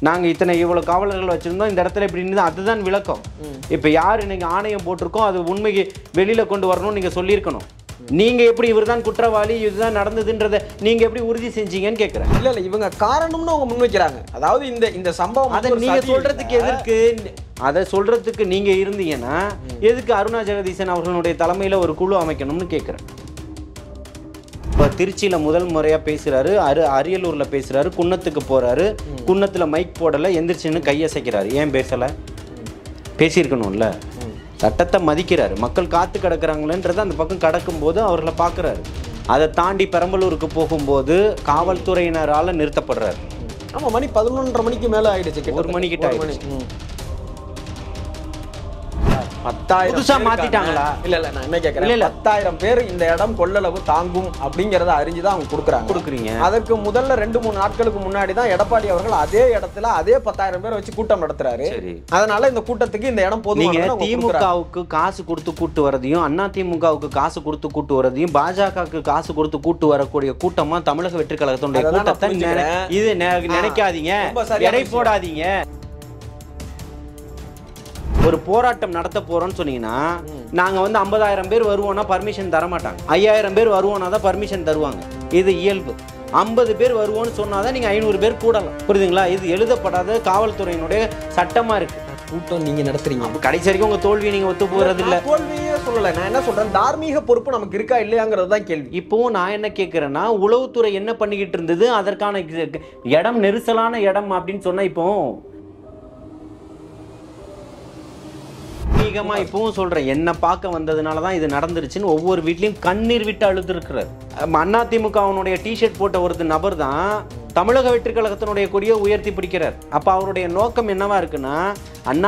நாங்கள் இவ்வளோ காவலர்கள் வச்சுருந்தோம், இந்த இடத்துல இப்படி இருந்தது, அதுதான் விளக்கம். இப்போ யார் நீங்கள் ஆணையம் போட்டிருக்கோம் அது உண்மைக்கு வெளியில் கொண்டு வரணும்னு நீங்கள் சொல்லியிருக்கணும். நீங்க எப்படி இவர்தான் குற்றவாளி, இதுதான் நடந்ததுன்றதை நீங்க எப்படி உறுதி செஞ்சீங்கன்னு கேட்குறேன். இல்ல இவங்க காரணம்னு அவங்க முன்வைக்கிறாங்க. அதாவது இந்த சம்பவம் அதை நீங்க சொல்றதுக்கு எதற்கு, அதை சொல்றதுக்கு நீங்க இருந்தீங்கன்னா எதுக்கு அருணா ஜெகதீசன் அவர்களுடைய தலைமையில ஒரு குழு அமைக்கணும்னு கேட்குறேன். இப்போ திருச்சியில் முதல் முறையாக பேசுகிறாரு, அரியலூரில் பேசுகிறாரு, குன்னத்துக்கு போகிறாரு, குன்னத்தில் மைக் போடலை, எந்திரிச்சுன்னு கையசைக்கிறாரு. ஏன் பேசலை? பேசியிருக்கணும்ல. சட்டத்தை மதிக்கிறாரு. மக்கள் காத்து கிடக்குறாங்களேன்றது அந்த பக்கம் கடக்கும்போது அவர்களை பார்க்குறாரு. அதை தாண்டி பெரம்பலூருக்கு போகும்போது காவல்துறையினரால் நிறுத்தப்படுறாரு. ஆமாம், மணி 11:30 மணிக்கு மேலே ஆகிடுச்சு. 1 மணிக்கிட்ட ஆகிடுச்சு. 10,000 புதுசா மாத்திட்டாங்களா? இல்ல நான் என்ன கேட்கறேன், 10,000 பேர் இந்த இடம் கொள்ளளவு தாங்கும் அப்படிங்கறத அறிஞ்சுதான் அவங்க கொடுக்குறீங்க. அதற்கு முதல்ல 2-3 நாட்களுக்கு முன்னாடி தான் எடப்பாடி அவர்கள் அதே இடத்துல அதே 10,000 பேர் வச்சு கூட்டம் நடத்துறாரு. அதனால இந்த கூட்டத்துக்கு இந்த இடம் போதும். நீங்க திமுகவுக்கு காசு கொடுத்து கூட்டு வரதையும், அண்ணா திமுகவுக்கு காசு கொடுத்து கூட்டு வரதையும், பாஜகவுக்கு காசு கொடுத்து கூட்டு வரக்கூடிய கூட்டமா தமிழக வெற்றி கழகத்தினுடைய கூட்டத்தை இது நினைக்காதீங்க, எடை போடாதீங்க. ஒரு போராட்டம் நடத்த போறோம்னு சொன்னீங்கன்னா நாங்க 50,000 பேர் வருவோம்னா பர்மிஷன் தர மாட்டாங்க. 5,000 பேர் வருவோம்னா தான் பர்மிஷன் தருவாங்க. இது இயல்பு. 50 பேர் வருவோம்னு சொன்னாதான் நீங்க 500 பேர் கூடலாம். புரியுதுங்களா? இது எழுதப்படாத காவல்துறையினுடைய சட்டமா இருக்கு. கூட்டம் நீங்க நடத்துறீங்க, கடைசி வரைக்கும் உங்க தோல்வியை நீங்க ஒத்து போறது இல்ல. தோல்வியே சொல்லல. நான் என்ன சொல்றேன், தார்மீக பொறுப்பு நமக்கு இருக்கா இல்லையாங்கிறது தான் கேள்வி. இப்பவும் நான் என்ன கேட்கிறேன்னா, உளவுத்துறை என்ன பண்ணிக்கிட்டு இருந்தது, அதற்கான இடம் நெரிசலான இடம் அப்படின்னு சொன்னா இப்போ இப்பவும் சொல்றேன், என்ன பார்க்க வந்ததுனாலதான் இது நடந்துருச்சுன்னு ஒவ்வொரு வீட்லயும் கண்ணீர் விட்டு அழுது இருக்கிறார். அதிமுகவினுடைய டிஷர்ட் போட்ட ஒரு நபர் தான் தமிழக வெற்றி கழகத்தினுடைய கொடியை உயர்த்தி பிடிக்கிறார். அப்ப அவருடைய நோக்கம் என்னவா இருக்குன்னா,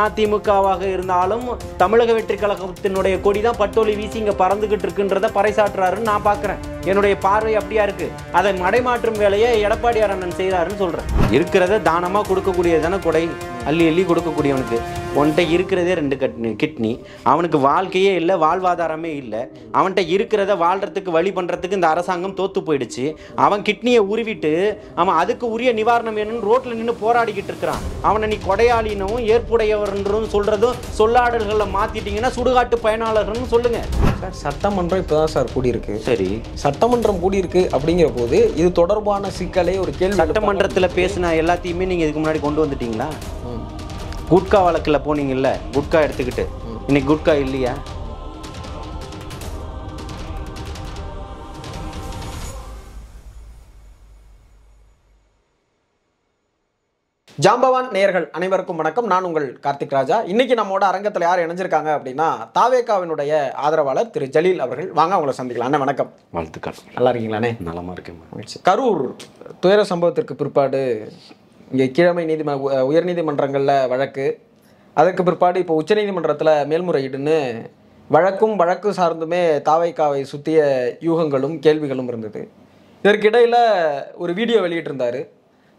அதிமுகவாக இருந்தாலும் தமிழக வெற்றி கழகத்தினுடைய கொடி தான் பட்டோலி வீசி இங்க பறந்துகிட்டு இருக்குன்றத பறைசாற்றுறாருன்னு நான் பாக்குறேன். என்னுடைய பார்வை அப்படியா இருக்கு. அதை மடைமாற்றும் வேலையை எடப்பாடியார் அண்ணன் செய்யறாருன்னு சொல்றேன். இருக்கிறத தானமா கொடுக்கக்கூடியதான கொடை, அள்ளி அள்ளி கொடுக்கக்கூடியவனுக்கு. உன்கிட்ட இருக்கிறதே 2 கிட்னி, அவனுக்கு வாழ்க்கையே இல்லை, வாழ்வாதாரமே இல்லை. அவன்கிட்ட இருக்கிறத வாழ்றதுக்கு வழி பண்றதுக்கு இந்த அரசாங்கம் தோத்து போயிடுச்சு. அவன் கிட்னியை உருவிட்டு அவன் அதுக்கு உரிய நிவாரணம் வேணும்னு ரோட்ல நின்று போராடிக்கிட்டு இருக்கிறான். அவனை நீ கொடையாளினும் ஏற்புடையவர்ன்றும் சொல்றதும் சொல்லாடல்களை மாத்திட்டீங்கன்னா சுடுகாட்டு பயனாளர்கள்னு சொல்லுங்க. சார், சட்டமன்றம் இப்பதான் சார் கூடியிருக்கு. சரி, சட்டமன்றம் கூடியிருக்கு அப்படிங்கிற போது இது தொடர்பான சிக்கலை ஒரு கேள்வி. சட்டமன்றத்துல பேசின எல்லாத்தையுமே நீங்க இதுக்கு முன்னாடி கொண்டு வந்துட்டீங்களா? குட்கா வழக்கில் போனீங்கல்ல, குட்கா எடுத்துக்கிட்டு, இன்னைக்கு குட்கா இல்லையா? ஜாம்பவான் நேயர்கள் அனைவருக்கும் வணக்கம். நான் உங்கள் கார்த்திக் ராஜா. இன்னைக்கு நம்மோட அரங்கத்தில் யார் இணைஞ்சிருக்காங்க அப்படின்னா, தாவேகாவினுடைய ஆதரவாளர் திரு ஜலீல் அவர்கள். வாங்க அவங்களை சந்திக்கலாம். அண்ணா வணக்கம். வாழ்த்துக்கள். நல்லா இருக்கீங்களாண்ணே? நலமா இருக்கேன். கரூர் துயர சம்பவத்திற்கு பிற்பாடு இங்கே கீழமை உயர்நீதிமன்றங்களில் வழக்கு, அதற்கு பிற்பாடு இப்போ உச்சநீதிமன்றத்தில் மேல்முறையீடுன்னு வழக்கு சார்ந்துமே தாவேகாவை சுற்றிய யூகங்களும் கேள்விகளும் இருந்தது. இதற்கிடையில் ஒரு வீடியோ வெளியிட்டிருந்தார்.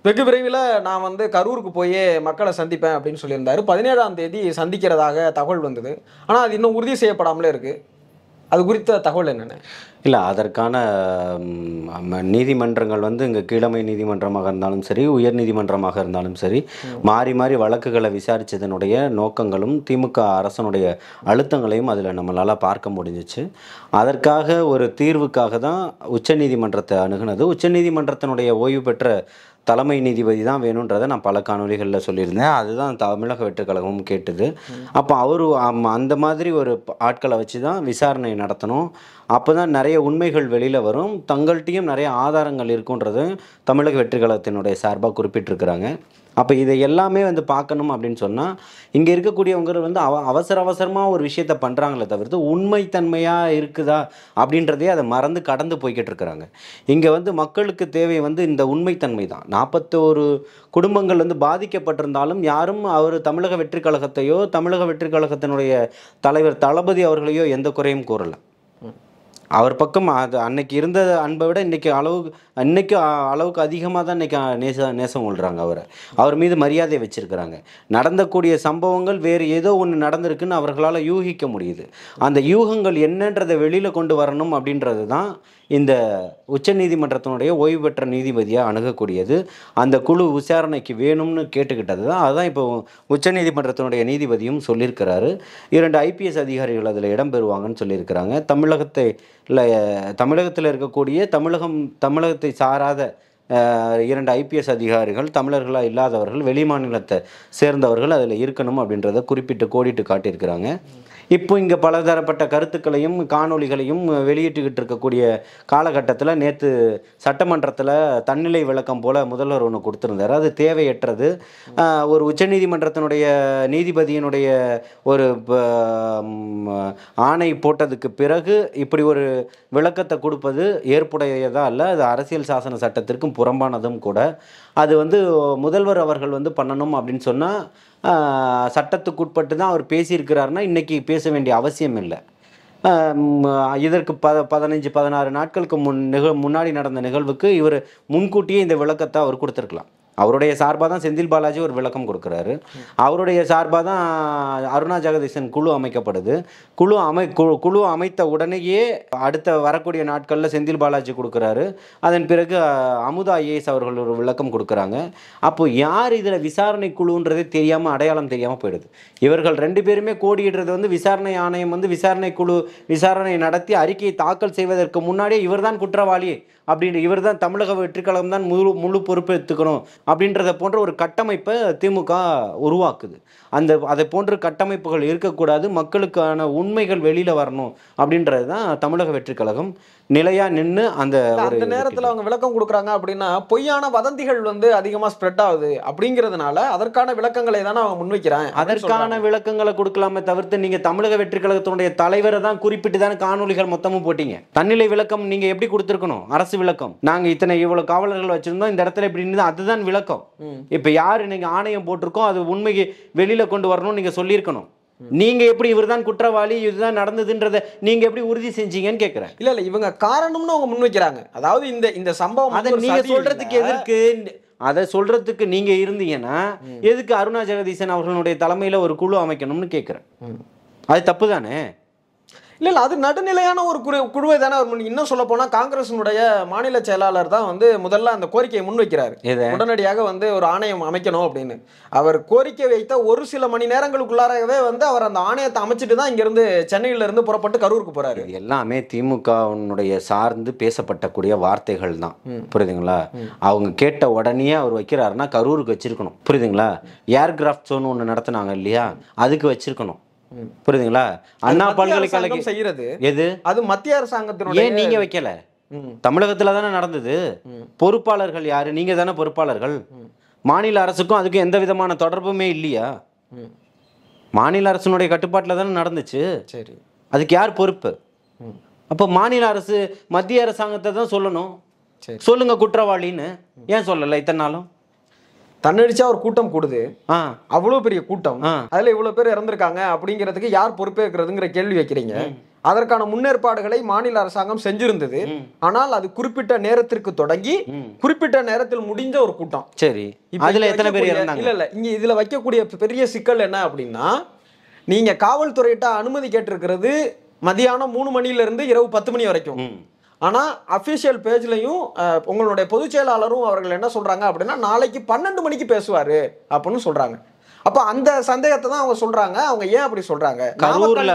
வெகு விரைவில் நான் கரூருக்கு போய் மக்களை சந்திப்பேன் அப்படின்னு சொல்லியிருந்தார். 17ஆம் தேதி சந்திக்கிறதாக தகவல் வந்தது. ஆனால் அது இன்னும் உறுதி செய்யப்படாமலே இருக்குது. அது குறித்த தகவல் என்னென்ன? இல்லை, அதற்கான நீதிமன்றங்கள் இங்கே கீழமை நீதிமன்றமாக இருந்தாலும் சரி, உயர் நீதிமன்றமாக இருந்தாலும் சரி, மாறி மாறி வழக்குகளை விசாரித்ததனுடைய நோக்கங்களும் திமுக அரசனுடைய அழுத்தங்களையும் அதில் நம்மளால் பார்க்க முடிஞ்சிச்சு. அதற்காக ஒரு தீர்வுக்காக தான் உச்சநீதிமன்றத்தை அணுகுனது. உச்சநீதிமன்றத்தினுடைய ஓய்வு பெற்ற தலைமை நீதிபதி தான் வேணுன்றதை நான் பல காணொலிகளில் சொல்லியிருந்தேன். அதுதான் தமிழக வெற்றி கழகமும் கேட்டது. அப்போ அவர் அந்த மாதிரி ஒரு ஆட்களை வச்சு தான் விசாரணை நடத்தணும். அப்போ தான் நிறைய உண்மைகள் வெளியில் வரும். தங்கள்கிட்டையும் நிறைய ஆதாரங்கள் இருக்குன்றது தமிழக வெற்றி கழகத்தினுடைய சார்பாக குறிப்பிட்டிருக்கிறாங்க. அப்போ இதை எல்லாமே பார்க்கணும் அப்படின்னு சொன்னால், இங்கே இருக்கக்கூடியவங்க அவசரமாக ஒரு விஷயத்தை பண்ணுறாங்களே தவிர்த்து உண்மைத்தன்மையாக இருக்குதா அப்படின்றதே அதை மறந்து கடந்து போய்கிட்டு இருக்கிறாங்க. இங்கே மக்களுக்கு தேவை இந்த உண்மைத்தன்மை தான். 41 குடும்பங்கள் பாதிக்கப்பட்டிருந்தாலும் யாரும் அவர் தமிழக வெற்றி கழகத்தையோ தமிழக வெற்றி கழகத்தினுடைய தலைவர் தளபதி அவர்களையோ எந்த குறையும் கூறலை. அவர் பக்கம் அது அன்னைக்கு இருந்த அன்பை விட இன்னைக்கு அளவுக்கு அதிகமாக தான் இன்னைக்கு நேசம் கொள்கிறாங்க அவர் மீது மரியாதை வச்சிருக்கிறாங்க. நடந்தக்கூடிய சம்பவங்கள் வேறு ஏதோ ஒன்று நடந்திருக்குன்னு அவர்களால் யூகிக்க முடியுது. அந்த யூகங்கள் என்னன்றதை வெளியில் கொண்டு வரணும் அப்படின்றது தான் இந்த உச்சநீதிமன்றத்தினுடைய ஓய்வு பெற்ற நீதிபதியாக அணுகக்கூடியது. அந்த குழு விசாரணைக்கு வேணும்னு கேட்டுக்கிட்டது தான். அதுதான் இப்போ உச்சநீதிமன்றத்தினுடைய நீதிபதியும் சொல்லியிருக்கிறாரு. 2 IPS அதிகாரிகள் அதில் இடம்பெறுவாங்கன்னு சொல்லியிருக்கிறாங்க. தமிழகத்தில் இருக்கக்கூடிய தமிழகத்தை சாராத 2 IPS அதிகாரிகள் தமிழர்களாக இல்லாதவர்கள், வெளி மாநிலத்தை சேர்ந்தவர்கள் அதில் இருக்கணும் அப்படின்றத குறிப்பிட்டு கோடிட்டு காட்டியிருக்கிறாங்க. இப்போ இங்கே பலதரப்பட்ட கருத்துக்களையும் காணொளிகளையும் வெளியிட்டுக்கிட்டு இருக்கக்கூடிய காலகட்டத்தில் நேற்று சட்டமன்றத்தில் தன்னிலை விளக்கம் போல் முதல்வர் ஒன்று கொடுத்துருந்தார். அது தேவையற்றது. ஒரு உச்சநீதிமன்றத்தினுடைய நீதிபதியினுடைய ஒரு ஆணை போட்டதுக்கு பிறகு இப்படி ஒரு விளக்கத்தை கொடுப்பது ஏற்புடையதா இல்லை, அது அரசியல் சாசன சட்டத்திற்கும் புறம்பானதும் கூட. அது முதல்வர் அவர்கள் பண்ணணும் அப்படின்னு சொன்னால் சட்டத்துக்குட்பட்டு தான் அவர் பேசியிருக்கிறாருன்னா இன்றைக்கி பேச வேண்டிய அவசியம் இல்லை. இதற்கு 15-16 நாட்களுக்கு முன்னாடி நடந்த நிகழ்வுக்கு இவர் முன்கூட்டியே இந்த விளக்கத்தை அவர் கொடுத்துருக்கலாம். அவருடைய சார்பாக தான் செந்தில் பாலாஜி ஒரு விளக்கம் கொடுக்குறாரு. அவருடைய சார்பாக தான் அருணா ஜெகதீசன் குழு அமைக்கப்படுது. குழு அமைத்த உடனேயே அடுத்த வரக்கூடிய நாட்களில் செந்தில் பாலாஜி கொடுக்குறாரு. அதன் பிறகு அமுதா IAS அவர்கள் ஒரு விளக்கம் கொடுக்குறாங்க. அப்போ யார் இதில் விசாரணை குழுன்றதே தெரியாமல், அடையாளம் தெரியாமல் போயிடுது. இவர்கள் 2 பேருமே கோடிடுறது விசாரணை ஆணையம் விசாரணை குழு விசாரணை நடத்தி அறிக்கையை தாக்கல் செய்வதற்கு முன்னாடியே இவர்தான் குற்றவாளி அப்படின்ற, இவர் தான் தமிழக வெற்றிக்கழகம் தான் முழு பொறுப்பு எடுத்துக்கணும் அப்படின்றத போன்ற ஒரு கட்டமைப்பை திமுக உருவாக்குது. அதை போன்ற கட்டமைப்புகள் இருக்கக்கூடாது, மக்களுக்கான உண்மைகள் வெளியில் வரணும் அப்படின்றது தான் தமிழக வெற்றிக்கழகம் நிலையா நின்று அந்த நேரத்தில் அவங்க விளக்கம் கொடுக்குறாங்க. அப்படின்னா பொய்யான வதந்திகள் அதிகமாக ஸ்ப்ரெட் ஆகுது அப்படிங்கிறதுனால அதற்கான விளக்கங்களை தானே அவங்க முன்வைக்கிறாங்க. அதற்கான விளக்கங்களை கொடுக்கலாமே தவிர்த்து நீங்க தமிழக வெற்றிக்கழகத்தினுடைய தலைவரை தான் குறிப்பிட்டு தானே காணொலிகள் மொத்தமும் போட்டீங்க. தன்னிலை விளக்கம் நீங்க எப்படி கொடுத்துருக்கணும்? அரசு விளக்கம், நாங்க இவ்வளவு காவலர்கள் வச்சிருந்தோம், இந்த இடத்துல இப்படி இருந்தது, அதுதான் விளக்கம். இப்ப யாரு நீங்க ஆணையம் போட்டிருக்கோம் அது உண்மைக்கு வெளியில கொண்டு வரணும் நீங்க சொல்லியிருக்கணும். நீங்க எப்படி இவர்தான் குற்றவாளி இதுதான் நடந்ததுன்றத நீங்க எப்படி உறுதி செஞ்சீங்கன்னு கேக்குறேன். இல்ல இவங்க காரணம்னு அவங்க முன்வைக்கிறாங்க. அதாவது இந்த சம்பவம் அதை நீங்க சொல்றதுக்கு எதற்கு? அதை சொல்றதுக்கு நீங்க இருந்தீங்கன்னா எதுக்கு அருணா ஜெகதீசன் அவர்களுடைய தலைமையில ஒரு குழு அமைக்கணும்னு கேக்குறேன். அது தப்பு தானே? இல்ல அது நடுநிலையான ஒரு குழுவை தானே. இன்னும் சொல்ல போனா காங்கிரசினுடைய மாநில செயலாளர் தான் முதல்ல அந்த கோரிக்கையை முன்வைக்கிறாரு. உடனடியாக ஒரு ஆணையம் அமைக்கணும் அப்படின்னு. அவர் கோரிக்கை வைத்த ஒரு சில மணி நேரங்களுக்குள்ளாரவே அவர் அந்த ஆணையத்தை அமைச்சிட்டு தான் இங்க இருந்து சென்னையில இருந்து புறப்பட்டு கரூருக்கு போறாரு. எல்லாமே திமுகவுடைய சார்ந்து பேசப்பட்டக்கூடிய வார்த்தைகள் தான். புரியுதுங்களா? அவங்க கேட்ட உடனே அவர் வைக்கிறாருன்னா கரூருக்கு வச்சிருக்கணும். புரியுதுங்களா? ஏர்கிராஃப்ட் ஷோன்னு ஒன்று நடத்தினாங்க இல்லையா, அதுக்கு வச்சிருக்கணும். புரியுதுங்களா? அண்ணா பல்கலைக்கழகம் செய்யறது எது? அது மத்திய அரசாங்கத்தினுடைய. ஏன் நீங்க வைக்கல? தமிழகத்துல தானே நடந்தது. பொறுப்பாளர்கள் யாரு? நீங்க தானே பொறுப்பாளர்கள். மாநில அரசுக்கும் அதுக்கும் எந்த விதமான தொடர்புமே இல்லையா? மாநில அரசினுடைய கட்டுப்பாட்டில் தானே நடந்துச்சு. சரி, அதுக்கு யார் பொறுப்பு? அப்போ மாநில அரசு மத்திய அரசாங்கத்தை தான் சொல்லணும். சொல்லுங்க குற்றவாளின்னு. ஏன் சொல்லல இத்தனை நாளும்? தன்னடிச்சா ஒரு கூட்டம் கூடுது, அவ்வளவு பெரிய கூட்டம், அதுல இவ்வளவு பேர் இறந்திருக்காங்க அப்படிங்கிறதுக்கு யார் பொறுப்பேற்கிறதுங்கிற கேள்வி வைக்கிறீங்க. அதற்கான முன்னேற்பாடுகளை மாநில அரசாங்கம் செஞ்சிருந்தது. ஆனால் அது குறிப்பிட்ட நேரத்திற்கு தொடங்கி குறிப்பிட்ட நேரத்தில் முடிஞ்ச ஒரு கூட்டம். சரி, அதுல எத்தனை பேர் இறந்தாங்க? இல்ல இங்க இதுல வைக்கக்கூடிய பெரிய சிக்கல் என்ன அப்படின்னா, நீங்க காவல்துறையிட்ட அனுமதி கேட்டிருக்கிறது மதியானம் 3 மணில இருந்து இரவு 10 மணி வரைக்கும். ஆனால் அஃபிஷியல் பேஜ்லையும் உங்களுடைய பொதுச் செயலாளரும் அவர்கள் என்ன சொல்கிறாங்க அப்படின்னா, நாளைக்கு 12 மணிக்கு பேசுவார் அப்படின்னு சொல்கிறாங்க. அப்போ அந்த சந்தேகத்தை தான் அவங்க சொல்கிறாங்க. அவங்க ஏன் அப்படி சொல்கிறாங்க? கரூரில்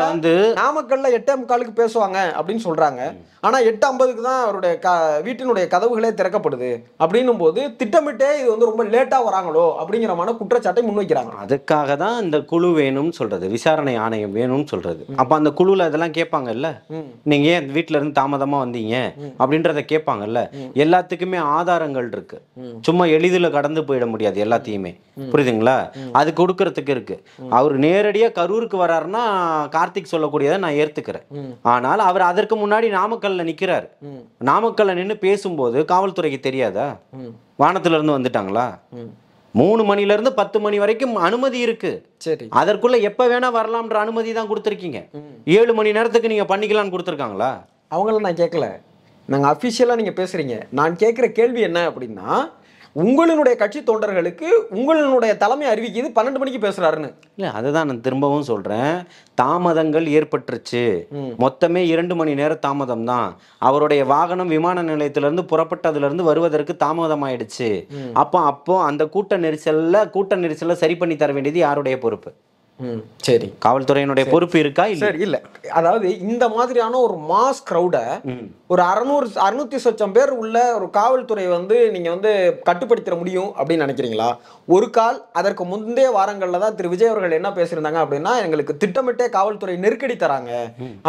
நாமக்கல்ல 8:45 பேசுவாங்க அப்படின்னு சொல்கிறாங்க. ஆனால் 8:50 தான் அவருடைய வீட்டினுடைய கதவுகளே திறக்கப்படுது. அப்படின்னும் போது திட்டமிட்டே இது ரொம்ப லேட்டாக வராங்களோ அப்படிங்கிற குற்றச்சாட்டை முன்வைக்கிறாங்க. அதுக்காக தான் இந்த குழு வேணும்னு சொல்றது, விசாரணை ஆணையம் வேணும்னு சொல்றது. அப்போ அந்த குழுவில் இதெல்லாம் கேட்பாங்கல்ல, நீங்க ஏன் வீட்டில இருந்து தாமதமா வந்தீங்க அப்படின்றத கேட்பாங்கல்ல. எல்லாத்துக்குமே ஆதாரங்கள் இருக்கு, சும்மா எளிதில் கடந்து போயிட முடியாது எல்லாத்தையுமே. புரியுதுங்களா? அது கொடுக்கறதுக்கு இருக்கு. அவர் நேரடியா கரூருக்கு வராருன்னா கார்த்திக் சொல்லக்கூடியதை நான் ஏத்துக்கிறேன். ஆனால் அவர் அதற்கு முன்னாடி நாமக்கல்ல நிக்கிறாரு. நாமக்கல்ல நின்று பேசும்போது காவல்துறைக்கு தெரியாதா? வானத்துல இருந்து வந்துட்டாங்களா? 3 மணில இருந்து 10 மணி வரைக்கும் அனுமதி இருக்கு. சரி, அதற்குள்ள எப்ப வேணா வரலாம்ன்ற அனுமதி தான் கொடுத்துருக்கீங்க. 7 மணி நேரத்துக்கு நீங்க பண்ணிக்கலாம்னு கொடுத்துருக்காங்களா? அவங்கள நான் கேட்கல. நாங்கள் அஃபிஷியலாக நீங்கள் பேசுகிறீங்க. நான் கேட்குற கேள்வி என்ன அப்படின்னா, உங்களுடைய கட்சி தொண்டர்களுக்கு உங்களுடைய தலைமை அறிவிக்குது 12 மணிக்கு பேசுறாருன்னு. இல்லை, அதுதான் நான் திரும்பவும் சொல்கிறேன். தாமதங்கள் ஏற்பட்டுருச்சு. மொத்தமே 2 மணி நேரம் தாமதம் தான். அவருடைய வாகனம் விமான நிலையத்திலிருந்து புறப்பட்டதுலேருந்து வருவதற்கு தாமதம் ஆயிடுச்சு. அப்போ அந்த கூட்ட நெரிசல்ல சரி பண்ணி தர வேண்டியது யாருடைய பொறுப்பு? சரி, காவல்துறையினுடைய பொறுப்பு இருக்கா? இல்லை. சரி, இல்லை. அதாவது இந்த மாதிரியான ஒரு மாஸ் க்ரௌடை ஒரு 600 சொச்சம் பேர் உள்ள ஒரு காவல்துறை வந்து நீங்க வந்து கட்டுப்படுத்த முடியும் அப்படின்னு நினைக்கிறீங்களா? ஒரு கால் அதற்கு முந்தைய வாரங்கள்ல தான் திரு விஜய் அவர்கள் என்ன பேசியிருந்தாங்க அப்படின்னா, எங்களுக்கு திட்டமிட்டே காவல்துறை நெருக்கடி தராங்க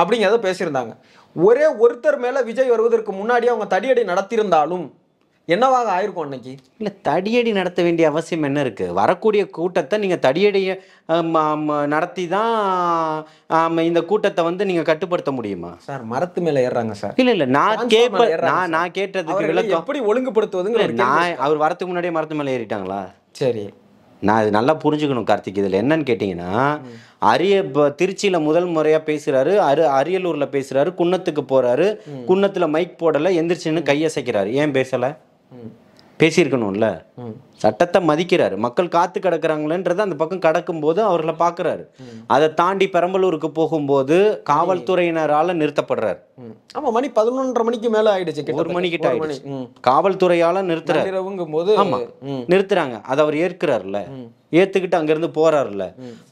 அப்படிங்கிறத பேசியிருந்தாங்க. ஒரே ஒருத்தர் மேல விஜய் வருவதற்கு முன்னாடியே அவங்க தடியடி நடத்தியிருந்தாலும் என்னவாக ஆயிருக்கும் அன்னைக்கு? இல்லை, தடியடி நடத்த வேண்டிய அவசியம் என்ன இருக்கு? வரக்கூடிய கூட்டத்தை நீங்க தடியடியை நடத்தி தான் இந்த கூட்டத்தை வந்து நீங்க கட்டுப்படுத்த முடியுமா சார்? மரத்து மேல ஏறுறாங்க சார். இல்ல நான் கேட்டதுக்கு விளக்கம் எப்படி ஒழுங்குபடுத்துவதுங்க? அவர் வரதுக்கு முன்னாடியே மரத்து மேல ஏறிட்டாங்களா? சரி, நான் இது நல்லா புரிஞ்சுக்கணும் கார்த்திக். இதில் என்னன்னு கேட்டிங்கன்னா, திருச்சியில் முதல் முறையாக பேசுகிறாரு, அரியலூரில் பேசுகிறாரு, குன்னத்துக்கு போகிறாரு, குன்னத்தில் மைக் போடலை, எந்திரிச்சுன்னு கையசைக்கிறாரு. ஏன் பேசலை? பேசியிருக்கணும்ல. சட்டத்தை மதிக்கிறாரு. மக்கள் காத்து கிடக்குறாங்களேன்றது அந்த பக்கம் கடக்கும்போது அவர்களை பார்க்குறாரு. அதை தாண்டி பெரம்பலூருக்கு போகும்போது காவல்துறையினரால் நிறுத்தப்படுறாரு. ஆமா, மணி 11:30 மணிக்கு மேல ஆயிடுச்சு. 1 மணிக்கிட்ட ஆயிடுச்சு. காவல்துறையால நிறுத்துறாரு. ஆமா, நிறுத்துறாங்க. அதை அவர் ஏற்கிறாருல, ஏத்துக்கிட்டு அங்கிருந்து போறாருல.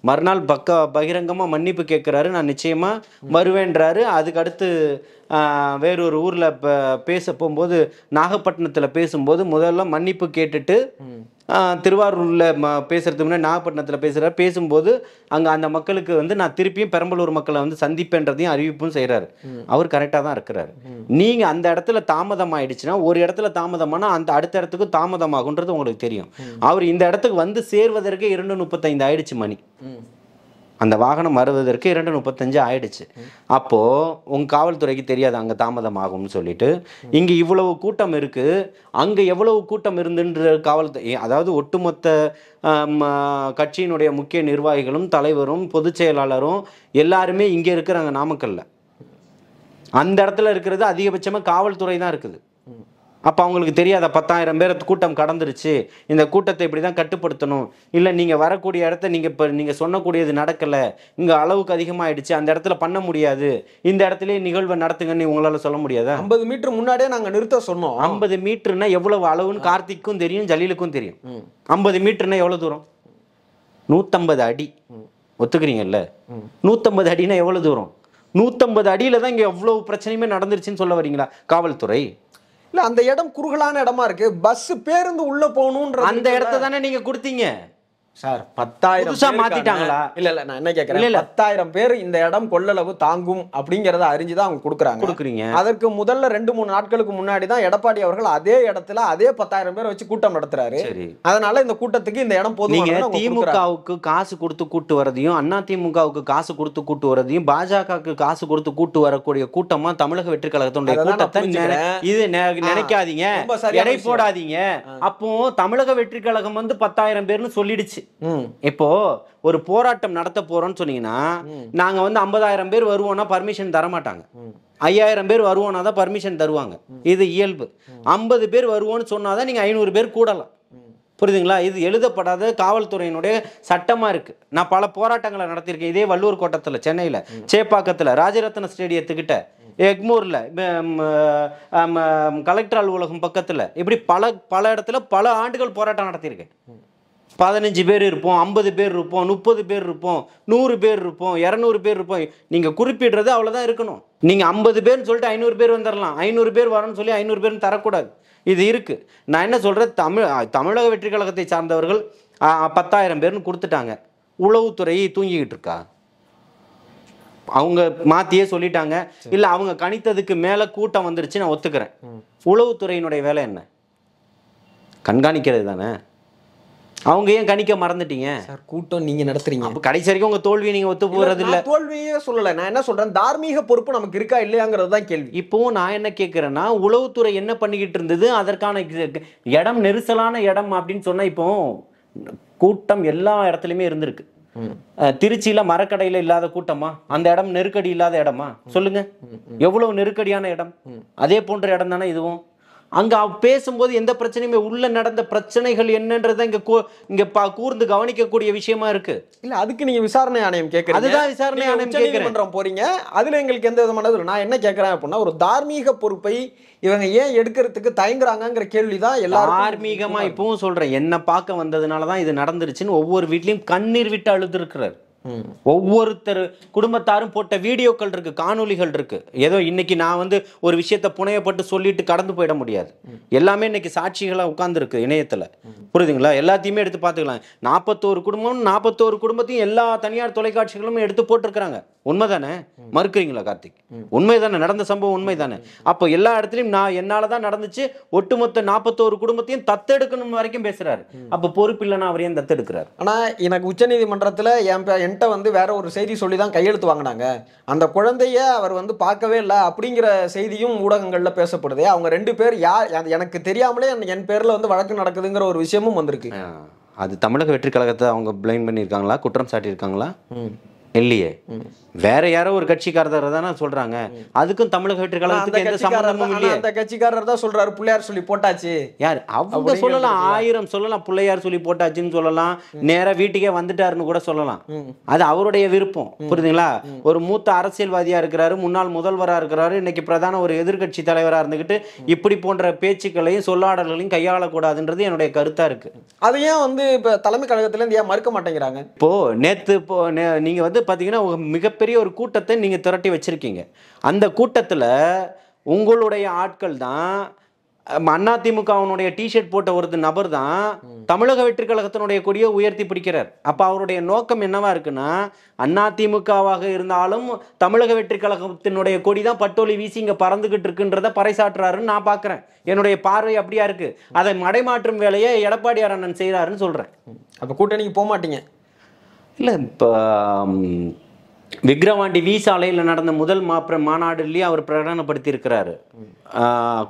மறுநாள் பகிரங்கமா மன்னிப்பு கேட்கிறாரு. நான் நிச்சயமா வருவேன்றாரு. அதுக்கு அடுத்து வேறொரு ஊர்ல பேச போகும்போது, நாகப்பட்டினத்துல பேசும்போது முதல்ல மன்னிப்பு கேட்டுட்டு திருவாரூர்ல பேசுறதுக்கு முன்னாடி நாகப்பட்டினத்துல பேசும்போது அங்க அந்த மக்களுக்கு வந்து நான் திருப்பியும் பெரம்பலூர் மக்களை வந்து சந்திப்பேன்றதையும் அறிவிப்பும் செய்யறாரு. அவர் கரெக்டா தான் இருக்கிறாரு. நீங்க அந்த இடத்துல தாமதம் ஆயிடுச்சுன்னா, ஒரு இடத்துல தாமதமானா அந்த அடுத்த இடத்துக்கு தாமதமாகுன்றது உங்களுக்கு தெரியும். அவர் இந்த இடத்துக்கு வந்து சேர்வதற்கு 2:35 ஆயிடுச்சு மணி. அந்த வாகனம் வருவதற்கு 2:35 ஆயிடுச்சு. அப்போ உங்க காவல்துறைக்கு தெரியாது அங்க தாமதம் ஆகும்னு சொல்லிட்டு, இங்க இவ்வளவு கூட்டம் இருக்கு, அங்க எவ்வளவு கூட்டம் இருந்துன்ற காவல்துறை, அதாவது ஒட்டுமொத்த கட்சியினுடைய முக்கிய நிர்வாகிகளும் தலைவரும் பொதுச் செயலாளரும் எல்லாருமே இங்க இருக்கிறாங்க நாமக்கல்ல. அந்த இடத்துல இருக்கிறது அதிகபட்சமா காவல்துறை தான் இருக்குது. அப்போ அவங்களுக்கு தெரியாத 10,000 பேர் கூட்டம் கடந்துருச்சு, இந்த கூட்டத்தை இப்படி தான் கட்டுப்படுத்தணும், இல்லை நீங்கள் வரக்கூடிய இடத்த நீங்கள் சொன்னக்கூடியது நடக்கலை, இங்கே அளவுக்கு அதிகமாகிடுச்சு, அந்த இடத்துல பண்ண முடியாது, இந்த இடத்துல நிகழ்வை நடத்துங்கன்னு உங்களால் சொல்ல முடியாதா? 50 மீட்டர் முன்னாடியே நாங்கள் நிறுத்த சொன்னோம். 50 மீட்டர்னா எவ்வளவு அளவுன்னு கார்த்திக்கும் தெரியும், ஜலீலுக்கும் தெரியும். 50 மீட்டர்னா எவ்வளோ தூரம்? 150 அடி. ஒத்துக்கிறீங்கல்ல? 150 அடினா எவ்வளோ தூரம்? 150 அடியில் தான் இங்கே எவ்வளோ பிரச்சனையுமே நடந்துருச்சுன்னு சொல்ல வரீங்களா காவல்துறை? இல்ல, அந்த இடம் குறுகலான இடமா இருக்கு. பஸ் பேருந்து உள்ள போகணும்ன்ற அந்த இடத்த தானே நீங்க கொடுத்தீங்க சார். 10,000 மாத்திட்டாங்களா? இல்ல நான் என்ன கேட்கறேன், 10,000 பேர் இந்த இடம் கொள்ளளவு தாங்கும் அப்படிங்கறத அறிஞ்சுதான் அவங்க கொடுக்குறீங்க. அதற்கு முதல்ல 2-3 நாட்களுக்கு முன்னாடி தான் எடப்பாடி அவர்கள் அதே இடத்துல அதே 10,000 பேர் வச்சு கூட்டம் நடத்துறாரு. அதனால இந்த கூட்டத்துக்கு இந்த இடம் போதும். நீங்க திமுகவுக்கு காசு கொடுத்து கூட்டு வரதையும், அண்ணா திமுகவுக்கு காசு கொடுத்து கூட்டு வரதையும், பாஜகவுக்கு காசு கொடுத்து கூட்டு வரக்கூடிய கூட்டமா தமிழக வெற்றி கழகத்தினுடைய கூட்டத்தை இது நினைக்காதீங்க, எடை போடாதீங்க. அப்போ தமிழக வெற்றி கழகம் வந்து 10,000 பேர்னு சொல்லிடுச்சு. இப்போ ஒரு போராட்டம் நடத்த போறோம்னு சொன்னீங்கன்னா, நாங்க வந்து 50,000 பேர் வருவோம்னா பர்மிஷன் தர மாட்டாங்க. 5,000 பேர் வருவோம்னா தான் பர்மிஷன் தருவாங்க. இது இயல்பு. 50 பேர் வருவோம்னு சொன்னாதான் நீங்க 500 பேர் கூடலாம். புரியுதுங்களா? இது எழுதப்படாத காவல்துறையினுடைய சட்டமா இருக்கு. நான் பல போராட்டங்களை நடத்தியிருக்கேன். இதே வள்ளூர் கோட்டத்தில், சென்னையில் சேப்பாக்கத்தில், ராஜரத்ன ஸ்டேடியத்துக்கிட்ட, எக்மூர்ல, கலெக்டர் அலுவலகம் பக்கத்தில், இப்படி பல இடத்துல பல ஆண்டுகள் போராட்டம் நடத்தியிருக்கேன். 15 பேர் இருப்போம், 50 பேர் இருப்போம், 30 பேர் இருப்போம், 100 பேர் இருப்போம், 200 பேர் இருப்போம். நீங்கள் குறிப்பிடுறது அவ்வளோதான் இருக்கணும். நீங்கள் 50 பேர்னு சொல்லிட்டு 500 பேர் வந்துடலாம். 500 பேர் வரணும்னு சொல்லி 500 பேர்னு தரக்கூடாது. இது இருக்குது. நான் என்ன சொல்கிறேன், தமிழக வெற்றி கழகத்தை சார்ந்தவர்கள் 10,000 பேர்னு கொடுத்துட்டாங்க. உளவுத்துறை தூங்கிக்கிட்டு இருக்கா? அவங்க மாற்றியே சொல்லிட்டாங்க. இல்லை, அவங்க கணித்ததுக்கு மேலே கூட்டம் வந்துருச்சு, நான் ஒத்துக்கிறேன். உளவுத்துறையினுடைய வேலை என்ன? கண்காணிக்கிறது தானே. அவங்க ஏன் கணிக்க மறந்துட்டீங்க சார்? கூட்டம் நீங்க நடத்துறீங்க, அப்ப கடைசி வரைக்கும் உங்க தோல்வியை நீங்க ஒத்து போறது இல்ல. தோல்வியே சொல்லல, நான் என்ன சொல்றேன், தார்மீக பொறுப்பு நமக்கு இருக்கா இல்லையாங்கிறது தான் கேள்வி. இப்போ நான் என்ன கேட்கிறேன்னா, உளவுத்துறை என்ன பண்ணிக்கிட்டு இருந்தது, அதற்கான இடம் நெரிசலான இடம் அப்படின்னு சொன்னா, இப்போ கூட்டம் எல்லா இடத்துலயுமே இருந்திருக்கு. திருச்சியில மரக்கடையில இல்லாத கூட்டமா? அந்த இடம் நெருக்கடி இல்லாத இடமா? சொல்லுங்க. எவ்வளவு நெருக்கடியான இடம். அதே போன்ற இடம் தானே இதுவும். அங்க பேசும்போது எந்த பிரச்சனையுமே, உள்ள நடந்த பிரச்சனைகள் என்னன்றதை இங்க கூர்ந்து கவனிக்கக்கூடிய விஷயமா இருக்கு. இல்ல அதுக்கு நீங்க விசாரணை ஆணையம் கேட்கறீங்க. அதுதான் விசாரணை ஆணையம் கேட்கிறேன். போறீங்க. அதுல எங்களுக்கு எந்த விதமான நான் என்ன கேட்கறேன் அப்படின்னா, ஒரு தார்மீக பொறுப்பை இவங்க ஏன் எடுக்கிறதுக்கு தயங்குறாங்கங்கிற கேள்விதான் எல்லாரும். தார்மீகமா இப்பவும் சொல்றேன், என்ன பார்க்க வந்ததுனாலதான் இது நடந்துருச்சுன்னு ஒவ்வொரு வீட்லயும் கண்ணீர் விட்டு அழுது இருக்கிறார். ஒவ்வொருத்தர் குடும்பத்தாரும் போட்ட வீடியோக்கள் இருக்கு, காணொலிகள் இருக்கு. ஏதோ இன்னைக்கு நான் வந்து ஒரு விஷயத்தை புனையப்பட்டு சொல்லிட்டு கடந்து போயிட முடியாது. எல்லாமே இன்னைக்கு சாட்சிகளா உட்கார்ந்து இருக்கு இணையத்துல. புரியுதுங்களா? எல்லாத்தையுமே எடுத்து பார்த்துக்கலாம். 41 குடும்பம், 41 குடும்பத்தையும் எல்லா தனியார் தொலைக்காட்சிகளும் எடுத்து போட்டிருக்கிறாங்க. உண்மைதானே? மறுக்கிறீங்களா கார்த்திக்? உண்மைதானே? நடந்த சம்பவம் உண்மைதானே? அப்போ எல்லா இடத்துலையும் நான் என்னாலதான் நடந்துச்சு, ஒட்டுமொத்த 41 குடும்பத்தையும் தத்தெடுக்கணும் வரைக்கும் பேசுறாரு. அப்ப பொறுப்பு இல்லைன்னா அவர் ஏன் தத்தெடுக்கிறார்? ஆனா எனக்கு உச்சநீதிமன்றத்துல என்கிட்ட வந்து வேற ஒரு செய்தி சொல்லி தான் கையெழுத்து வாங்கினாங்க. அந்த குழந்தைய அவர் வந்து பார்க்கவே இல்லை அப்படிங்கிற செய்தியும் ஊடகங்கள்ல பேசப்படுது. அவங்க 2 பேர் யார் எனக்கு தெரியாமலே என் பேர்ல வந்து வழக்கு நடக்குதுங்கிற ஒரு விஷயமும் வந்திருக்கு. அது தமிழக வெற்றி கழகத்தை அவங்க பிளைம் பண்ணியிருக்காங்களா, குற்றம் சாட்டியிருக்காங்களா? இல்லையே. வேற யாரோ ஒரு கட்சிக்காரர் தானே சொல்றாங்க. அதுக்கும் தமிழக வெற்றி கழகத்துக்கு எந்த சம்பந்தமும் இல்லையே. அந்த கட்சிக்காரர் தான் சொல்றாரு பிள்ளையார் சொல்லி போட்டாச்சு. யார் அவங்க சொல்லலாம், 1000 சொல்லலாம். பிள்ளையார் சொல்லி போட்டாச்சுன்னு சொல்லலாம், நேரா வீட்டுக்கே வந்துட்டாருன்னு கூட சொல்லலாம். அது அவருடைய விருப்பம். புரியுதுங்களா? ஒரு மூத்த அரசியல்வாதியா இருக்கிறாரு, முன்னாள் முதல்வரா இருக்கிறாரு, இன்னைக்கு பிரதான ஒரு எதிர்கட்சி தலைவரா இருந்துகிட்டு இப்படி போன்ற பேச்சுக்களையும் சொல்லாடல்களையும் கையாளக்கூடாதுன்றது என்னுடைய கருத்தா இருக்கு. அதையும் வந்து இப்ப தலைமை கழகத்துல இருந்து ஏன் மறுக்க மாட்டேங்கிறாங்க? இப்போ நேத்து நீங்க வந்து பாத்தீங்கன்னா மிகப்பெரிய ஒரு கூட்டத்தை நீங்க திரட்டி வச்சிருக்கீங்க. அந்த கூட்டத்துல உங்களுடைய ஆட்கள் தான், அதிமுகவினுடைய டிஷர்ட் போட்ட ஒரு நபர் தான் தமிழக வெற்றி கழகத்தினுடைய கொடியை உயர்த்தி பிடிக்கிறார். அப்ப அவருடைய நோக்கம் என்னவா இருக்குன்னா, அதிமுகவாக இருந்தாலும் தமிழக வெற்றி கழகத்தினுடைய கொடி தான் பட்டோலி வீசி இங்க பறந்துகிட்டு இருக்குன்றத பறைசாற்றுறாருன்னு நான் பாக்குறேன். என்னுடைய பார்வை அப்படியா இருக்கு. அதை மடைமாற்றும் வேலையை எடப்பாடியார் அண்ணன் செய்யறாருன்னு சொல்றேன். அப்ப கூட்டணிக்கு போக மாட்டீங்க? இல்லை, இப்போ விக்கிரவாண்டி வி சாலையில் நடந்த முதல் மாநாடுலேயே அவர் பிரகடனப்படுத்தி இருக்கிறாரு.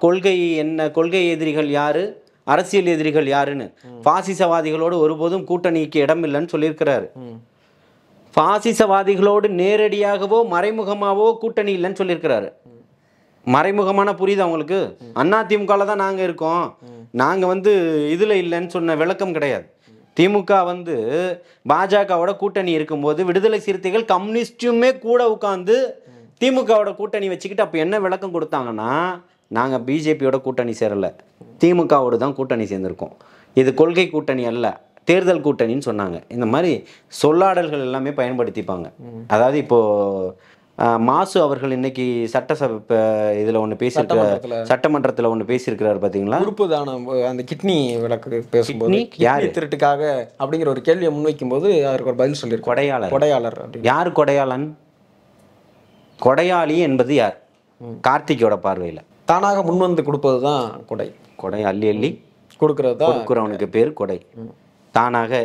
கொள்கை என்ன, கொள்கை எதிரிகள் யாரு, அரசியல் எதிரிகள் யாருன்னு. பாசிசவாதிகளோடு ஒருபோதும் கூட்டணிக்கு இடம் இல்லைன்னு சொல்லியிருக்கிறாரு. பாசிசவாதிகளோடு நேரடியாகவோ மறைமுகமாகவோ கூட்டணி இல்லைன்னு சொல்லியிருக்கிறாரு. மறைமுகமான புரியுது அவங்களுக்கு? அதிமுகவில் தான் நாங்கள் இருக்கோம், நாங்கள் வந்து இதில் இல்லைன்னு சொன்ன விளக்கம் கிடையாது. திமுக வந்து பாஜகவோட கூட்டணி இருக்கும்போது விடுதலை சிறுத்தைகள் கம்யூனிஸ்டுமே கூட உட்காந்து திமுகவோட கூட்டணி வச்சுக்கிட்டு அப்போ என்ன விளக்கம் கொடுத்தாங்கன்னா, நாங்கள் பிஜேபியோட கூட்டணி சேரலை, திமுகவோடு தான் கூட்டணி சேர்ந்துருக்கோம், இது கொள்கை கூட்டணி அல்ல, தேர்தல் கூட்டணின்னு சொன்னாங்க. இந்த மாதிரி சொல்லாடல்கள் எல்லாமே பயன்படுத்திப்பாங்க. அதாவது இப்போது மாசு அவர்கள் இன்னைக்கு சட்டசபை இதில் ஒன்று பேசியிருக்காரு, சட்டமன்றத்தில் ஒன்று பேசியிருக்கிறாரு பார்த்தீங்களா? உறுப்பு தானம், அந்த கிட்னி விளக்கு பேசும்போது யார் திருட்டுக்காக அப்படிங்கிற ஒரு கேள்வியை முன்வைக்கும் போது அவருக்கு ஒரு பதில் சொல்லியிருக்கு. கொடையாளர். யார் கொடையாளன்? கொடையாளி என்பது யார் கார்த்திகோட பார்வையில்? தானாக முன்வந்து கொடுப்பது தான் கொடை. கொடை அள்ளி அள்ளி கொடுக்கறது தான் கொடுக்குறவனுக்கு பேர் கொடை. தானாக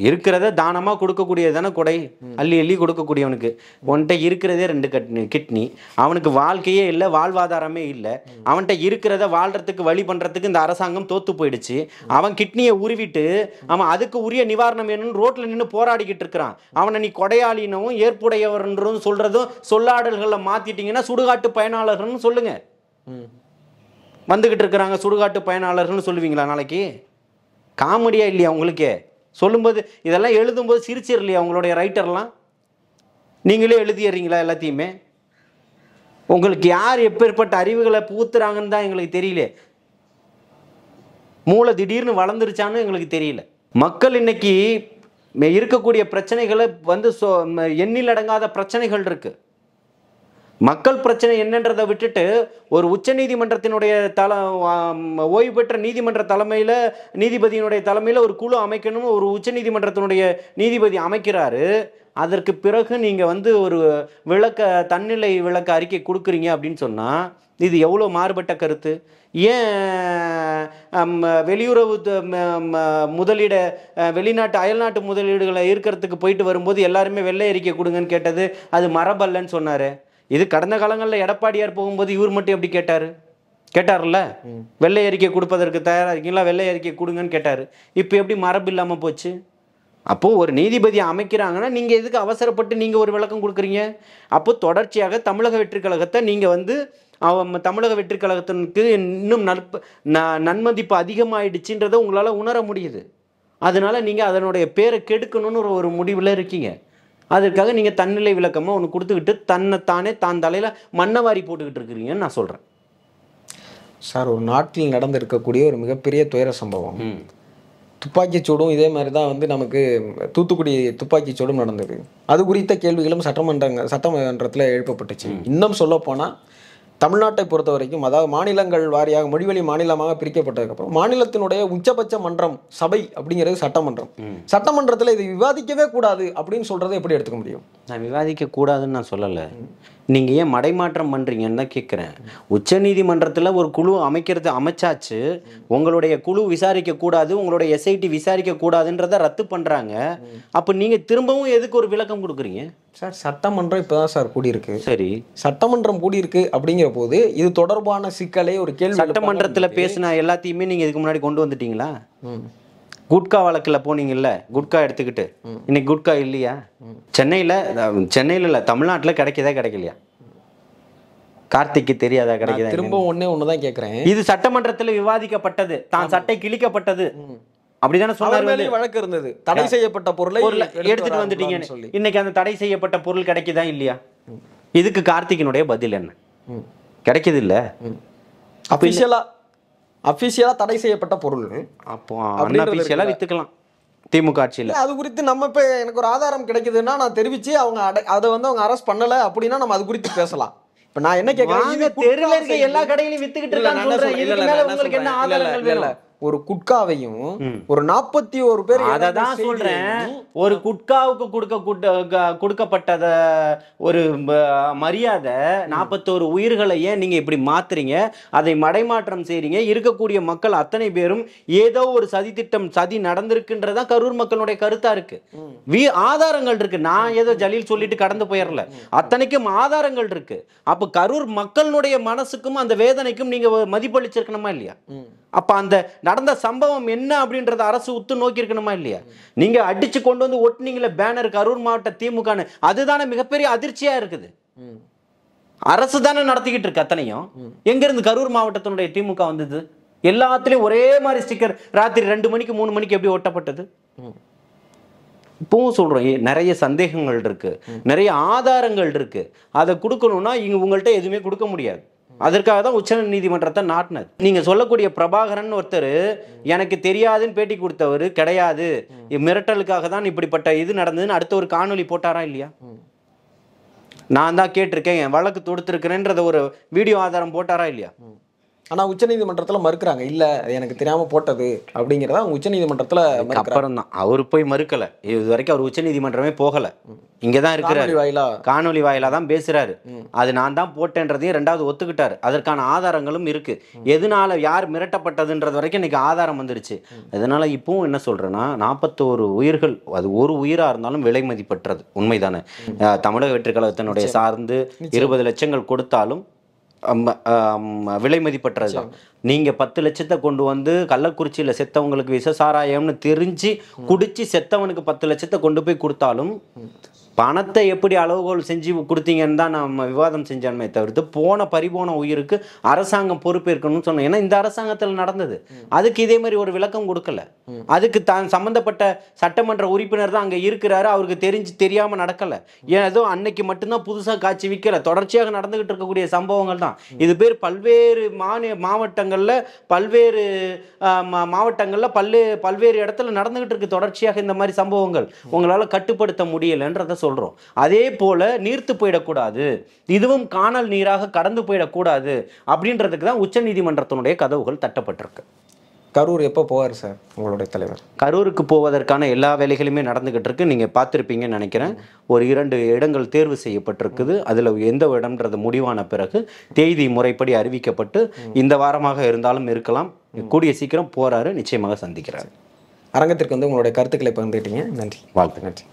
இருக்கிறத தானமாக கொடுக்கக்கூடியது தானே கொடை. அள்ளி அள்ளி கொடுக்கக்கூடியவனுக்கு. உன்கிட்ட இருக்கிறதே 2 கிட்னி, அவனுக்கு வாழ்க்கையே இல்லை, வாழ்வாதாரமே இல்லை, அவன்கிட்ட இருக்கிறத வாழ்கிறதுக்கு வழி பண்ணுறதுக்கு இந்த அரசாங்கம் தோற்று போயிடுச்சு. அவன் கிட்னியை உருவிட்டு அவன் அதுக்கு உரிய நிவாரணம் வேணும்னு ரோட்டில் நின்று போராடிக்கிட்டு இருக்கிறான். அவனை நீ கொடையாளினவும் ஏற்புடையவர்ன்றதும் சொல்கிறதும் சொல்லாடல்களை மாற்றிட்டீங்கன்னா சுடுகாட்டு பயனாளர்கள்னு சொல்லுங்க. வந்துக்கிட்டு இருக்கிறாங்க சுடுகாட்டு பயனாளர்கள்னு சொல்லுவீங்களா நாளைக்கு? காமெடியா இல்லையா உங்களுக்கே? சொல்லும்போது இதெல்லாம் எழுதும்போது சிரிச்சிரு இல்லையா உங்களுடைய ரைட்டர்லாம்? நீங்களே எழுதிடுறீங்களா எல்லாத்தையுமே? உங்களுக்கு யார் எப்பேற்பட்ட அறிவுகளை பூத்துறாங்கன்னு தான் எங்களுக்கு தெரியல. மூளை திடீர்னு வளர்ந்துருச்சான்னு எங்களுக்கு தெரியல. மக்கள் இன்னைக்கு இருக்கக்கூடிய பிரச்சனைகளை வந்து எண்ணில் அடங்காத பிரச்சனைகள் இருக்கு. மக்கள் பிரச்சனை என்னன்றதை விட்டுட்டு ஒரு உச்ச நீதிமன்றத்தினுடைய ஓய்வு பெற்ற நீதிமன்ற தலைமையில், நீதிபதியினுடைய தலைமையில் ஒரு குழு அமைக்கணும்னு ஒரு உச்ச நீதிமன்றத்தினுடைய நீதிபதி அமைக்கிறாரு. அதற்கு பிறகு நீங்கள் வந்து ஒரு தன்னிலை விளக்க அறிக்கை கொடுக்குறீங்க அப்படின்னு சொன்னால் இது எவ்வளோ மாறுபட்ட கருத்து. ஏன் வெளியுறவு முதலீட வெளிநாட்டு அயல்நாட்டு முதலீடுகளை ஈர்க்கிறதுக்கு போயிட்டு வரும்போது எல்லாருமே வெள்ளை அறிக்கை கொடுங்கன்னு கேட்டது அது மரபல்லன்னு சொன்னார். இது கடந்த காலங்களில் எடப்பாடியார் போகும்போது இவர் மட்டும் எப்படி கேட்டார்ல, வெள்ளை அறிக்கை கொடுப்பதற்கு தயாராக இருக்கீங்களா, வெள்ளை அறிக்கை கொடுங்கன்னு கேட்டார். இப்போ எப்படி மரபு இல்லாமல் போச்சு? அப்போது ஒரு நீதிபதி அமைக்கிறாங்கன்னா நீங்கள் எதுக்கு அவசரப்பட்டு நீங்கள் ஒரு விளக்கம் கொடுக்குறீங்க? அப்போ தொடர்ச்சியாக தமிழக வெற்றி கழகத்தை நீங்கள் வந்து தமிழக வெற்றி கழகத்திற்கு இன்னும் நன்மதிப்பு அதிகமாகிடுச்சுன்றதை உங்களால் உணர முடியுது. அதனால நீங்கள் அதனுடைய பேரை கெடுக்கணும்னு ஒரு முடிவில் இருக்கீங்க. அதற்காக நீங்கள் தன்னிலை விளக்கமாக ஒன்று கொடுத்துக்கிட்டு தன்னைத்தானே தான் தலையில் மண்ணை வாரி போட்டுக்கிட்டு இருக்கிறீங்கன்னு நான் சொல்கிறேன். சார், ஒரு நாட்டில் நடந்திருக்கக்கூடிய ஒரு மிகப்பெரிய துயர சம்பவம். துப்பாக்கிச்சூடும் இதே மாதிரி தான் வந்து நமக்கு தூத்துக்குடி துப்பாக்கிச்சூடும் நடந்தது. அது குறித்த கேள்விகளும் சட்டமன்றத்தில் எழுப்பப்பட்டுச்சு. இன்னும் சொல்லப்போனால் தமிழ்நாட்டை பொறுத்த வரைக்கும், அதாவது மாநிலங்கள் வாரியாக மொழிவழி மாநிலமாக பிரிக்கப்பட்டதுக்கப்புறம் மாநிலத்தினுடைய உச்சபட்ச மன்றம் சபை அப்படிங்கிறது சட்டமன்றம். சட்டமன்றத்தில் இது விவாதிக்கவே கூடாது அப்படின்னு சொல்றதை எப்படி எடுத்துக்க முடியும்? நான் விவாதிக்க கூடாதுன்னு நான் சொல்லலை. நீங்கள் ஏன் மடைமாற்றம் பண்ணுறீங்கன்னு தான் கேட்குறேன். உச்சநீதிமன்றத்தில் ஒரு குழு அமைச்சாச்சு, உங்களுடைய குழு விசாரிக்கக்கூடாது, உங்களுடைய எஸ்ஐடி விசாரிக்கக்கூடாதுன்றதை ரத்து பண்ணுறாங்க. அப்போ நீங்கள் திரும்பவும் எதுக்கு ஒரு விளக்கம் கொடுக்குறீங்க? சார், சட்டமன்றம் இப்போ தான் சார் கூடியிருக்கு. சரி, சட்டமன்றம் கூடியிருக்கு அப்படிங்கிற போது இது தொடர்பான சிக்கலை ஒரு கேள்வி சட்டமன்றத்தில் பேசின எல்லாத்தையுமே நீங்கள் இதுக்கு முன்னாடி கொண்டு வந்துட்டீங்களா? குட்கா வழக்கில் போனீங்கல்ல, குட்கா எடுத்துக்கிட்டு இன்னைக்கு குட்கா இல்லையா? சென்னையில் இல்லை, தமிழ்நாட்டில் கிடைக்கலையா? கார்த்திக்கு தெரியாதா கிடைக்குதா? திரும்ப ஒன்று தான் கேட்குறேன். இது சட்டமன்றத்தில் விவாதிக்கப்பட்டது, தான் சட்டை கிழிக்கப்பட்டது அப்படிதானே சொன்னாரு. வழக்கு இருந்தது, தடை செய்யப்பட்ட பொருளை எடுத்துட்டு வந்துட்டீங்க. இன்னைக்கு அந்த தடை செய்யப்பட்ட பொருள் கிடைக்குதா இல்லையா? இதுக்கு கார்த்திகினுடைய பதில் என்ன? கிடைக்குது இல்ல. அபிஷியலா தடை செய்யப்பட்ட பொருள். அப்போ அன்அபிஷியலா வித்துக்கலாம் திமுக ஆட்சியில். அது குறித்து நம்ம இப்போ எனக்கு ஒரு ஆதாரம் கிடைக்குதுன்னா நான் தெரிவிச்சு அவங்க அதை வந்து அவங்க அரெஸ்ட் பண்ணல அப்படின்னா நம்ம அது குறித்து பேசலாம். இப்ப நான் என்ன கேட்கிறேன், தெருல இருக்க எல்லா கடையிலும் வித்துக்கிட்டு இருக்காங்க. ஒரு குட்காவையும் ஒரு 41 பேர், அததான் சொல்றேன், ஒரு குட்காவுக்கு கொடுக்கப்பட்டத ஒரு மரியாதை 41 உயிர்களை ஏன் நீங்க இப்படி மாத்துறீங்க? அதை மடைமாற்றம் செய்றீங்க. இருக்கக்கூடிய மக்கள் அத்தனை பேரும் ஏதோ ஒரு சதி நடந்திருக்குன்றதா கரூர் மக்களுடைய கருத்தா இருக்கு. ஆதாரங்கள் இருக்கு. நான் ஏதோ ஜலீல் சொல்லிட்டு கடந்து போயிடல, அத்தனைக்கும் ஆதாரங்கள் இருக்கு. அப்ப கரூர் மக்களுடைய மனசுக்கும் அந்த வேதனைக்கும் நீங்க மதிப்பளிச்சிருக்கணுமா இல்லையா? அப்ப அந்த நடந்த சம்பவம் என்ன அப்படின்றத அரசு உத்து நோக்கி இருக்கணுமா இல்லையா? நீங்க அடிச்சு கொண்டு வந்து ஒட்டுனீங்களே பேனர் கரூர் மாவட்ட திமுக, அதுதானே மிகப்பெரிய அதிர்ச்சியா இருக்குது. அரசு தானே நடத்திக்கிட்டு இருக்கு அத்தனையும். எங்க இருந்து கரூர் மாவட்டத்தினுடைய திமுக வந்தது? எல்லாத்துலயும் ஒரே மாதிரி ஸ்டிக்கர் ராத்திரி 2 மணிக்கு 3 மணிக்கு எப்படி ஒட்டப்பட்டது? இப்பவும் சொல்றோம், நிறைய சந்தேகங்கள் இருக்கு, நிறைய ஆதாரங்கள் இருக்கு. அதை கொடுக்கணும்னா இங்க உங்கள்கிட்ட எதுவுமே கொடுக்க முடியாது. அதற்காக தான் உச்ச நீதிமன்றத்தை நாட்டினது. நீங்க சொல்லக்கூடிய பிரபாகரன் ஒருத்தர் எனக்கு தெரியாதுன்னு பேட்டி கொடுத்தவர் கிடையாது, மிரட்டலுக்காக தான் இப்படிப்பட்ட இது நடந்ததுன்னு அடுத்த ஒரு காணொலி போட்டாரா இல்லையா? நான் தான் கேட்டிருக்கேன், என் வழக்கு தொடுத்திருக்கிறேன்றத ஒரு வீடியோ ஆதாரம் போட்டாரா இல்லையா? ஆனால் உச்சநீதிமன்றத்தில் மறுக்கிறாங்க, இல்லை எனக்கு தெரியாமல் போட்டது அப்படிங்கிறத அவங்க உச்சநீதிமன்றத்தில் அப்புறம் தான் அவர் போய் மறுக்கலை. இது வரைக்கும் அவர் உச்சநீதிமன்றமே போகலை, இங்கே தான் இருக்கிறாரு. காணொலி வாயிலாக தான் பேசுகிறாரு. அது நான் தான் போட்டேன்றதையும் 2வது ஒத்துக்கிட்டாரு. அதற்கான ஆதாரங்களும் இருக்கு. எதனால யார் மிரட்டப்பட்டதுன்றது வரைக்கும் இன்னைக்கு ஆதாரம் வந்துருச்சு. அதனால இப்பவும் என்ன சொல்றேன்னா, 41 உயிர்கள், அது ஒரு உயிராக இருந்தாலும் விலை மதிப்பற்றது. உண்மைதானே? தமிழக வெற்றி கழகத்தினுடைய சார்ந்து 20 லட்சங்கள் கொடுத்தாலும் விலை மதிப்பற்றது தான். நீங்க 10 லட்சத்தை கொண்டு வந்து கள்ளக்குறிச்சியில் செத்தவங்களுக்கு விஷசாராயம்னு தெரிஞ்சு குடிச்சு செத்தவனுக்கு 10 லட்சத்தை கொண்டு போய் கொடுத்தாலும் பணத்தை எப்படி அளவுகோல் செஞ்சு கொடுத்தீங்கன்னு தான் நம்ம விவாதம் செஞ்சோமே தவிர்த்து பறிபோன உயிருக்கு அரசாங்கம் பொறுப்பேற்கணும்னு சொன்னோம். ஏன்னா இந்த அரசாங்கத்தில் நடந்தது. அதுக்கு இதே மாதிரி ஒரு விளக்கம் கொடுக்கல. அதுக்கு தான் சம்பந்தப்பட்ட சட்டமன்ற உறுப்பினர் தான் அங்கே இருக்கிறாரு, அவருக்கு தெரியாமல் நடக்கலை. ஏதோ அன்னைக்கு மட்டும்தான் புதுசாக காட்சி விற்கல, தொடர்ச்சியாக நடந்துகிட்டு இருக்கக்கூடிய சம்பவங்கள் தான் இது. பேர் பல்வேறு மாவட்டங்களில் பல்வேறு இடத்துல நடந்துகிட்டு இருக்கு தொடர்ச்சியாக இந்த மாதிரி சம்பவங்கள். உங்களால் கட்டுப்படுத்த முடியலைன்றத சொல்றோம். அதே போல நீர்த்து போயிடக்கூடாது, இதுவும் காணல் நீராக கடந்து போயிடக்கூடாது அப்படின்றதுக்கு தான் உச்ச நீதிமன்றத்தினுடைய கதவுகள் தட்டப்பட்டிருக்கு. கரூர் எப்போ போவார் சார் உங்களுடைய தலைவர்? கரூருக்கு போவதற்கான எல்லா வேலைகளுமே நடந்துகிட்டு இருக்கு. நீங்க பார்த்துருப்பீங்கன்னு நினைக்கிறேன். ஒரு 2 இடங்கள் தேர்வு செய்யப்பட்டிருக்குது. அதுல எந்த இடம்ன்றது முடிவான பிறகு தேதி முறைப்படி அறிவிக்கப்பட்டு இந்த வாரமாக இருந்தாலும் இருக்கலாம், கூடிய சீக்கிரம் போறாரு, நிச்சயமாக சந்திக்கிறார். அரங்கத்திற்கு வந்து உங்களுடைய கருத்துக்களை பகிர்ந்துட்டீங்க. நன்றி. வாழ்த்து. நன்றி.